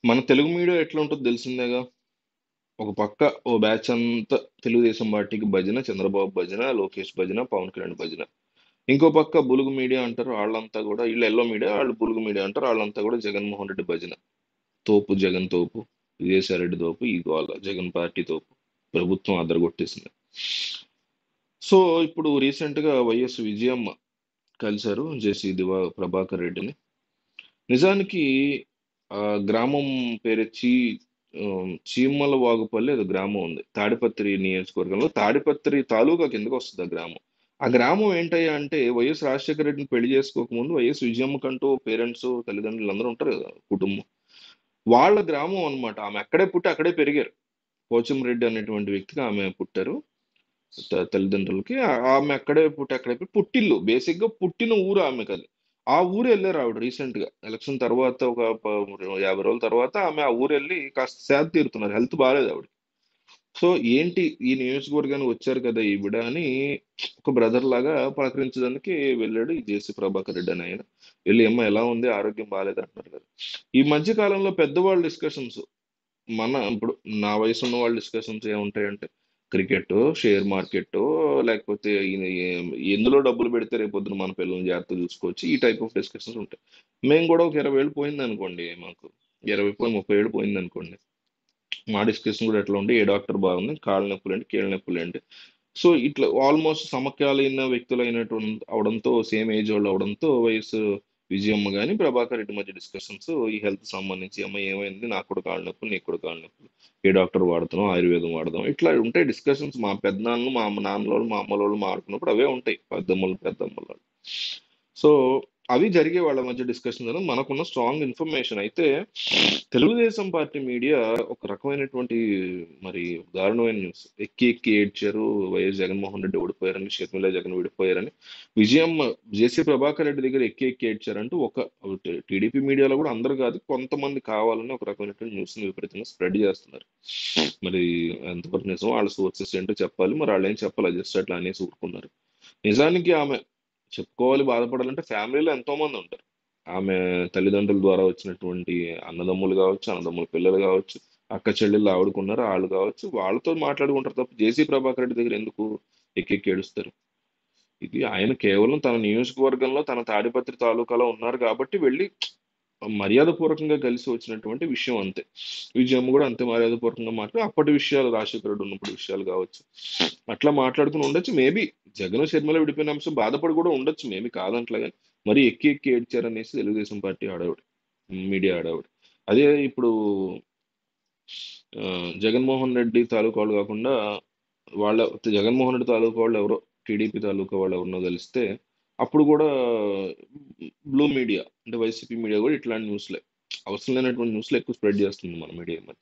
మన తెలుగు మీడియా ఎట్లా ఉంటదో తెలిసిందేగా. ఒక పక్క ఓ బ్యాచ్ అంతా తెలుగుదేశం పార్టీకి భజన, చంద్రబాబు భజన, లోకేష్ భజన, పవన్ కళ్యాణ్ భజన. ఇంకో పక్క బులుగు మీడియా అంటారు. ఆళ్ళంతా గూడా ఈళ్ళు యెల్లో మీడియా, ఆళ్ళు బులుగు మీడియా అంటారు. ఆళ్ళంతా గూడా జగన్మోహన్ రెడ్డి భజన. తోపు జగన్ తోపు, విజయసాయిరెడ్డి తోపు, ఈ గోల. జగన్ పార్టీ తోపు. ప్రభుత్వం అదరగొట్టేసింది. సో, ఇప్పుడు రీసెంట్‌గా వైఎస్ విజయమ్మ కలిసారు ప్రభాకర్ రెడ్డిని. నిజానికి గ్రామం పేరొచ్చి చీమలవాగుపల్లి ఏదో గ్రామం ఉంది. తాడిపత్రి నియోజకవర్గంలో తాడిపత్రి తాలూకా కిందకొస్తది ఆ గ్రామం. ఆ గ్రామం ఏంటయ్యా అంటే వైఎస్ రాజశేఖర రెడ్డిని పెళ్లి చేసుకోకముందు వైఎస్ విజయమ్మకంటూ పేరెంట్స్, తల్లిదండ్రులందరూ ఉంటారు గదా! కుటుంబం. వాళ్ళ గ్రామం అన్నమాట. ఆమె అక్కడే పుట్టి అక్కడే పెరిగారు. పోచంరెడ్డి అనేటువంటి వ్యక్తికి ఆమె పుట్టారు. తల్లిదండ్రులకి. ఆమె అక్కడే పుట్టి అక్కడే పుట్టిల్లు. బేసిక్‌గా పుట్టిన ఊరు ఆమెకది. ఆ ఊరెళ్లారు ఆవిడ రీసెంట్‌గా. ఎలక్షన్ తర్వాత ఒక 50 రోజుల తర్వాత ఆమె ఆ ఊరెళ్లి కాస్త సేద తీరుతున్నారు. హెల్త్ బాలేదు ఆవిడకి. సో, ఏంటి ఈ నియోజకవర్గానికి వచ్చారు కదా ఈవిడ అని ఒక బ్రదర్ లాగా పలకరించడానికి వెళ్ళాడు ఈ జేసీ ప్రభాకర్ రెడ్డి అని ఆయన. వెళ్లి "అమ్మ ఎలా ఉంది? ఆరోగ్యం బాలేదు" అంటున్నారు కదా! ఈ మధ్య కాలంలో పెద్దవాళ్ళ డిస్కషన్స్ ఇప్పుడు నా వయసున్న వాళ్ళ డిస్కషన్స్ ఏముంటాయంటే, క్రికెట్టో, షేర్ మార్కెట్టో, లేకపోతే ఎందులో డబ్బులు పెడితే రేపొద్దున మన పిల్లల్ని జాగ్రత్తగా చూసుకోవచ్చు. ఈ టైప్ ఆఫ్ డిస్కషన్స్ ఉంటాయి. మేము గూడా ఒక 20 ఏళ్ళు పోయిందనుకోండి మాకు. 20 పోయి 30 ఏళ్ళు పోయిందనుకోండి. మా డిస్కషన్ గూడా ఎట్లా ఉంటే, ఏ డాక్టర్ బాగుంది? కాళ్ళ నొప్పులేంటి? కీళ్ళ నొప్పులేంటి? సో, ఇట్లా ఆల్మోస్ట్ సమకాలీన అవడంతో సేమ్ ఏజ్ వాళ్ళు అవడంతో వయస్సు విజయమ్మ గాని, ప్రభాకర్ రెడ్డి మధ్య డిస్కషన్స్ ఈ హెల్త్ సంబంధించి "అమ్మ ఏమైంది? నాకు కూడా కాళ్ళు నొప్పులు, నీకు కూడా కాళ్ళు నొప్పులు. ఏ డాక్టర్ వాడుతున్నావు? ఆయుర్వేదం వాడదాం." ఇట్లా ఉంటాయి డిస్కషన్స్. మా పెద్దనాన్నలు, మా అమ్మ నాన్నలోళ్ళు, మా అమ్మలోళ్ళు మాట్లాడుకున్నప్పుడు అవే ఉంటాయి. పెద్దమ్మలు, పెద్దమ్మలు. సో, అవి జరిగే వాళ్ళ మధ్య డిస్కషన్స్ అనేది మనకున్న స్ట్రాంగ్ ఇన్ఫర్మేషన్. అయితే తెలుగుదేశం పార్టీ మీడియా ఒక రకమైనటువంటి మరి దారుణమైన న్యూస్. ఎక్కి ఎక్కి ఏడ్చారు. వైఎస్ జగన్మోహన్ రెడ్డి ఓడిపోయారని, షర్మిల జగన్ విడిపోయారని. విజయమ్మ జేసీ ప్రభాకర్ రెడ్డి దగ్గర ఎక్కి ఎక్కి ఏడ్చారంటూ టీడీపీ మీడియాలో కూడా అందరూ కాదు, కొంతమంది కావాలని ఒక రకమైనటువంటి న్యూస్‌ని విపరీతంగా స్ప్రెడ్ చేస్తున్నారు. మరి ఎంతవరకు నిజమో వాళ్ళ సోర్సెస్ ఏంటో చెప్పాలి. మరి ఆళ్ళేం చెప్పలా. జస్ట్ అట్లా అనేసి ఊరుకున్నారు. నిజానికి ఆమె చెప్పుకోవాలి, బాధపడాలంటే ఫ్యామిలీలో ఎంతోమంది ఉంటారు. ఆమె తల్లిదండ్రుల ద్వారా వచ్చినటువంటి అన్నదమ్ములు గావచ్చు, అన్నదమ్ముల పిల్లలు గావచ్చు, అక్క చెల్లెళ్ళు ఆవిడకున్నారు. ఆళ్ళు గావచ్చు. వాళ్ళతో మాట్లాడుకుంటారు తప్ప జేసీ ప్రభాకర్ రెడ్డి దగ్గర ఎందుకు ఎక్కెక్కి ఏడుస్తారు? ఇది ఆయన కేవలం తన నియోజకవర్గంలో, తన తాడిపత్రి తాలూకాలో ఉన్నారు కాబట్టి వెళ్లి మర్యాదపూర్వకంగా కలిసి వచ్చినటువంటి విషయం అంతే. విజయమ్మ గూడా అంతే మర్యాదపూర్వకంగా మాట్లాడి అప్పటి విషయాలు, రాజశేఖర రెడ్డి ఉన్నప్పుడు విషయాలు గావచ్చు. అట్లా మాట్లాడుకొని ఉండొచ్చు. మేబీ జగన్, షర్మిల విడిపోయిన అంశం బాధపడి కూడా ఉండొచ్చు. మేబీ కాదంట్లే గాని, మరీ ఎక్కి ఎక్కి ఏడ్చారనేసి తెలుగుదేశం పార్టీ హడావుడి. మీడియా హడావుడి. అదే ఇప్పుడు జగన్మోహన్ రెడ్డి తాలూకా వాళ్ళు గాకుండా వాళ్ళ జగన్మోహన్ రెడ్డి తాలూకా వాళ్ళెవరో టీడీపీ తాలూకా వాళ్ళెవరినో కలిస్తే అప్పుడు గూడా బ్లూ మీడియా అంటే వైసీపీ మీడియా గూడా ఇట్లాంటి న్యూస్‌లే అవసరం లేనటువంటి న్యూస్‌లే ఎక్కువ స్ప్రెడ్ చేస్తుంది మన మీడియా ఈ మధ్య.